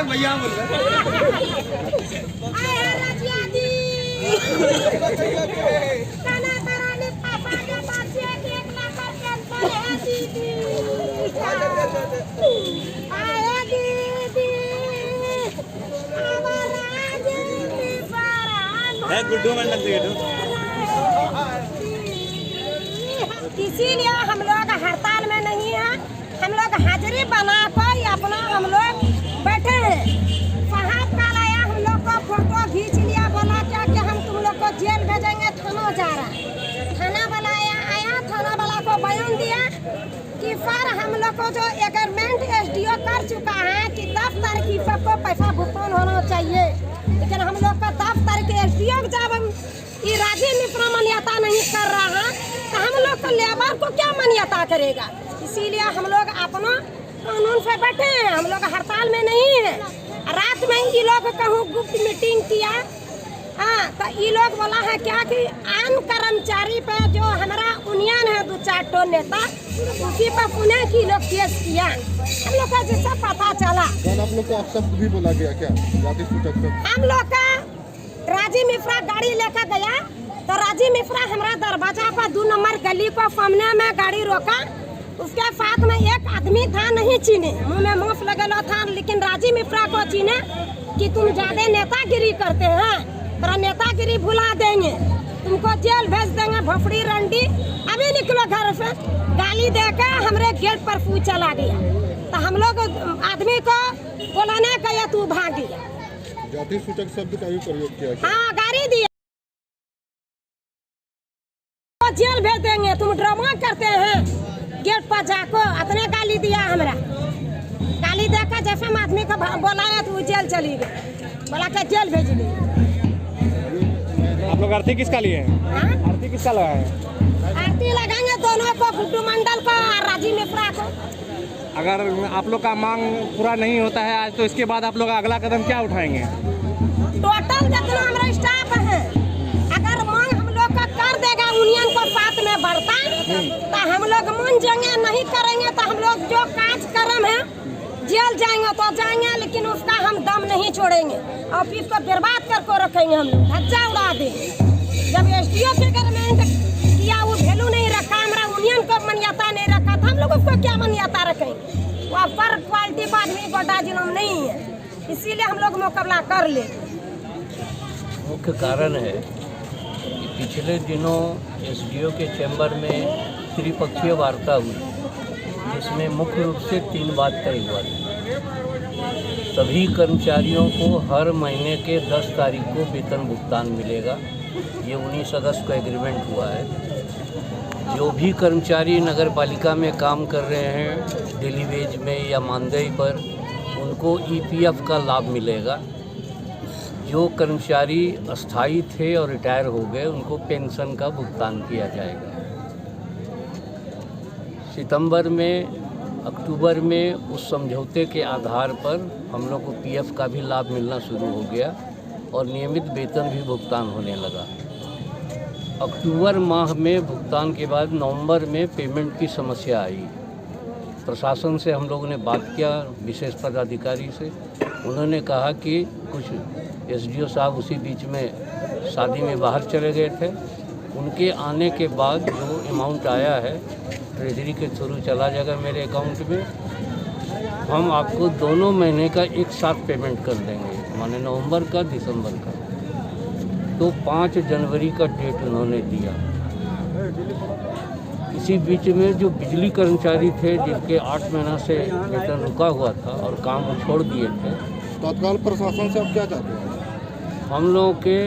भैया बोल गुड्डू मंडल इसीलिए हम लोग हड़ताल में नहीं है। हम लोग हाजिरी बना कर अपना हम लोग बैठे हैं। साहब कल आया, हम लोग को फोटो खींच लिया, बोला क्या कि हम तुम लोग को जेल भेजेंगे। थाना जा रहा है, थाना वाला आया, थाना वाला को बयान दिया कि सर हम लोग को जो एग्रीमेंट एसडीओ कर चुका है कि 10 तारीख की सबको पैसा भुगतान होना चाहिए, लेकिन हम लोग का 10 तारीख के एसडीओ जब ये राजीव मिश्रा मान्यता नहीं कर रहा है तो हम लोग को लेबर को क्या मान्यता करेगा। इसीलिए हम लोग अपना कानून से बैठे हैं, हम लोग हड़ताल में नहीं है। रात में ये लोग कहूँ गुप्त मीटिंग किया, हाँ, तो ये लोग बोला है क्या कि आम कर्मचारी पे जो हमारा यूनियन है 2-4 टो नेता, उसी पर पुणे की लोग केस किया। हम लोग का जैसा पता चला, आप लोग को शब्द भी बोला गया क्या? हम लोग का राजीव मिश्रा गाड़ी लेकर गया तो राजीव मिश्रा हमारा दरवाजा पर 2 नंबर गली को सामने में गाड़ी रोका। उसके साथ में एक आदमी था, नहीं चीने, मुंह में मास्क लगेला था, लेकिन राजीव मिश्रा को चीने कि तुम ज्यादा नेतागिरी करते हैं, तेरा नेतागिरी भुला देंगे, तुमको जेल भेज देंगे, भोपड़ी रंडी, अभी निकलो घर से। गाली देकर हमारे गेट पर फू चला गया। तो हम लोग आदमी को बोलाने गया, तू भाग गया। जाति सूचक शब्द का भी प्रयोग किया। हाँ, गाड़ी दिया, जेल भेज देंगे, तुम ड्रामा करते हैं। गेट पर जाको अपने गाली दिया, हमरा गाली देकर जैसे हम आदमी को बोलाया तो जेल चली गई, बोला के जेल भेज दी। आप लोग आरती किसका लिए हैं? आरती किसका लगा है? आरती लगाएंगे दोनों को, गुड्डू मंडल को और राजीव मिश्रा को। अगर आप लोग का मांग पूरा नहीं होता है आज, तो इसके बाद आप लोग अगला कदम क्या उठाएंगे? टोटल जितना हमारा स्टाफ है, अगर मांग हम लोग का कर देगा यूनियन को साथ में बढ़ता, तो हम लोग मान जाएंगे। नहीं करेंगे तो हम लोग जो काज कर्म है जेल जाएंगे तो जाएंगे, लेकिन उसका हम दम नहीं छोड़ेंगे। ऑफिस को बर्बाद करके रखेंगे, हम लोग धज्जा उड़ा देंगे। जब एसडीओ के गवर्नमेंट किया वो वैल्यू नहीं रखा, हमारा यूनियन को मान्यता नहीं रखा, तो हम लोग उसको क्या मान्यता रखेंगे? वो पर क्वालिटी का आदमी बड़ा जिनम नहीं है, इसीलिए हम लोग मुकाबला कर ले। मुख्य कारण है कि पिछले दिनों एसडीओ के चैम्बर में त्रिपक्षीय वार्ता हुई, जिसमें मुख्य रूप से 3 बात तय हुआ था। सभी कर्मचारियों को हर महीने के 10 तारीख को वेतन भुगतान मिलेगा, ये 19 अगस्त को एग्रीमेंट हुआ है। जो भी कर्मचारी नगर पालिका में काम कर रहे हैं डेली वेज में या मानदेय पर, उनको ईपीएफ का लाभ मिलेगा। जो कर्मचारी अस्थायी थे और रिटायर हो गए, उनको पेंशन का भुगतान किया जाएगा। सितंबर में, अक्टूबर में उस समझौते के आधार पर हम लोग को पीएफ का भी लाभ मिलना शुरू हो गया और नियमित वेतन भी भुगतान होने लगा। अक्टूबर माह में भुगतान के बाद नवंबर में पेमेंट की समस्या आई। प्रशासन से हम लोगों ने बात किया, विशेष पदाधिकारी से। उन्होंने कहा कि कुछ एसडीओ साहब उसी बीच में शादी में बाहर चले गए थे, उनके आने के बाद जो अमाउंट आया है ट्रेजरी के थ्रू चला जाएगा मेरे अकाउंट में। हम आपको दोनों महीने का एक साथ पेमेंट कर देंगे, माने नवंबर का, दिसंबर का। तो 5 जनवरी का डेट उन्होंने दिया। इसी बीच में जो बिजली कर्मचारी थे, जिनके 8 महीना से वेतन रुका हुआ था और काम वो छोड़ दिए थे, तत्काल प्रशासन से आप क्या चाहते हैं? हम लोगों के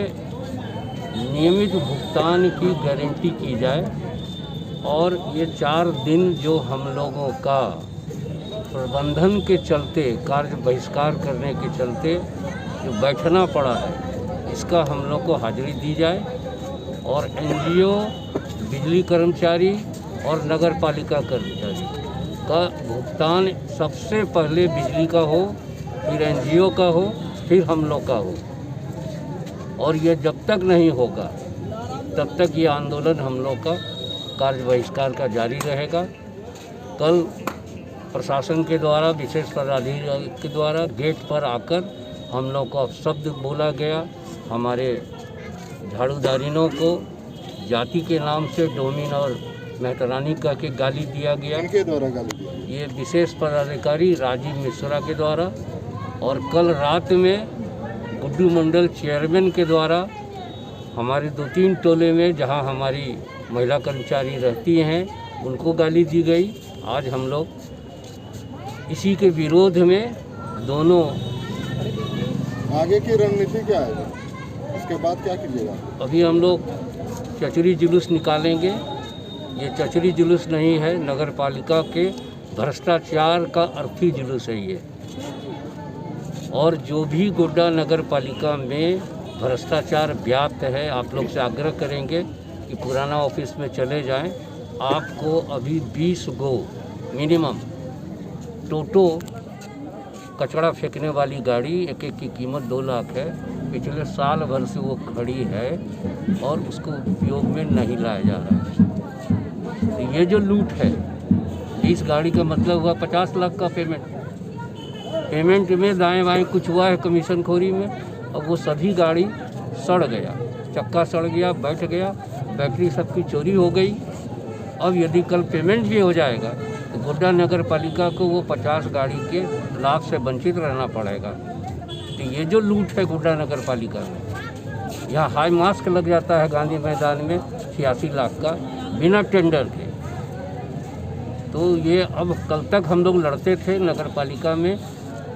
नियमित भुगतान की गारंटी की जाए और ये 4 दिन जो हम लोगों का प्रबंधन के चलते, कार्य बहिष्कार करने के चलते जो बैठना पड़ा है, इसका हम लोग को हाजिरी दी जाए और एनजीओ, बिजली कर्मचारी और नगर पालिका कर्मचारी का भुगतान सबसे पहले बिजली का हो, फिर एनजीओ का हो, फिर हम लोग का हो। और ये जब तक नहीं होगा तब तक ये आंदोलन हम लोग का कार्य बहिष्कार का जारी रहेगा। कल प्रशासन के द्वारा, विशेष पदाधिकारी के द्वारा गेट पर आकर हम लोग को शब्द बोला गया। हमारे झाड़ूदारिनों को जाति के नाम से डोमिन और मेहतरानी कह के गाली दिया गया। इनके द्वारा गाली दिया? ये विशेष पदाधिकारी राजीव मिश्रा के द्वारा, और कल रात में गुड्डू मंडल चेयरमैन के द्वारा हमारे 2-3 टोले में जहां हमारी महिला कर्मचारी रहती हैं उनको गाली दी गई। आज हम लोग इसी के विरोध में दोनों। आगे की रणनीति क्या है? इसके बाद क्या कीजिएगा? अभी हम लोग चचरी जुलूस निकालेंगे। ये चचरी जुलूस नहीं है, नगर पालिका के भ्रष्टाचार का अर्थी जुलूस है ये। और जो भी गोड्डा नगर पालिका में भ्रष्टाचार व्याप्त है, आप लोग से आग्रह करेंगे कि पुराना ऑफिस में चले जाएं। आपको अभी 20 गो मिनिमम टोटो कचरा फेंकने वाली गाड़ी, एक की कीमत 2 लाख है, पिछले साल भर से वो खड़ी है और उसको उपयोग में नहीं लाया जा रहा है। तो ये जो लूट है, 20 गाड़ी का मतलब हुआ 50 लाख का पेमेंट में दाएं बाएं कुछ हुआ है कमीशन खोरी में। अब वो सभी गाड़ी सड़ गया, चक्का सड़ गया, बैठ गया, बैटरी सबकी चोरी हो गई। अब यदि कल पेमेंट भी हो जाएगा तो गोड्डा नगर पालिका को वो 50 गाड़ी के लाभ से वंचित रहना पड़ेगा। तो ये जो लूट है गोड्डा नगर पालिका में, यहाँ हाई मास्क लग जाता है गांधी मैदान में 86 लाख का बिना टेंडर के। तो ये अब कल तक हम लोग लड़ते थे नगर पालिका में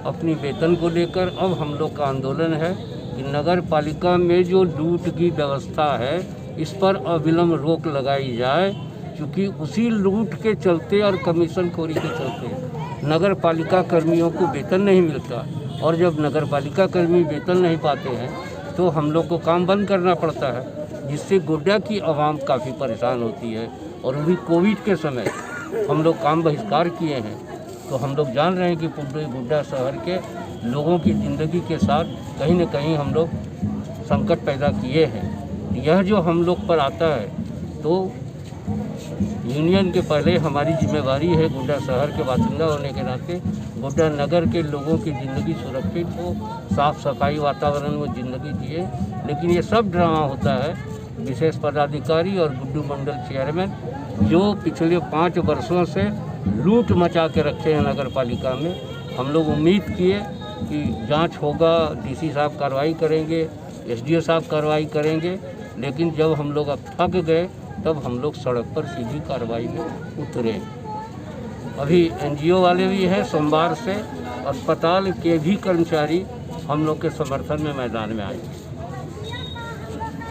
अपनी वेतन को लेकर। अब हम लोग का आंदोलन है कि नगर पालिका में जो लूट की व्यवस्था है इस पर अविलंब रोक लगाई जाए, क्योंकि उसी लूट के चलते और कमीशन खोरी के चलते नगर पालिका कर्मियों को वेतन नहीं मिलता। और जब नगर पालिका कर्मी वेतन नहीं पाते हैं तो हम लोग को काम बंद करना पड़ता है, जिससे गोड्डा की आवाम काफ़ी परेशान होती है। और अभी कोविड के समय हम लोग काम बहिष्कार किए हैं, तो हम लोग जान रहे हैं कि पूरे गोड्डा शहर के लोगों की ज़िंदगी के साथ कहीं न कहीं हम लोग संकट पैदा किए हैं। यह जो हम लोग पर आता है तो यूनियन के पहले हमारी जिम्मेवारी है गोड्डा शहर के बासिंदा होने के नाते गोड्डा नगर के लोगों की ज़िंदगी सुरक्षित हो, साफ़ सफाई वातावरण में ज़िंदगी जिए। लेकिन ये सब ड्रामा होता है विशेष पदाधिकारी और गुड्डू मंडल चेयरमैन, जो पिछले 5 वर्षों से लूट मचा के रखे हैं नगर पालिका में। हम लोग उम्मीद किए कि जांच होगा, डीसी साहब कार्रवाई करेंगे, एसडीओ साहब कार्रवाई करेंगे, लेकिन जब हम लोग अब थक गए तब हम लोग सड़क पर सीधी कार्रवाई में उतरे। अभी एनजीओ वाले भी हैं, सोमवार से अस्पताल के भी कर्मचारी हम लोग के समर्थन में मैदान में आए।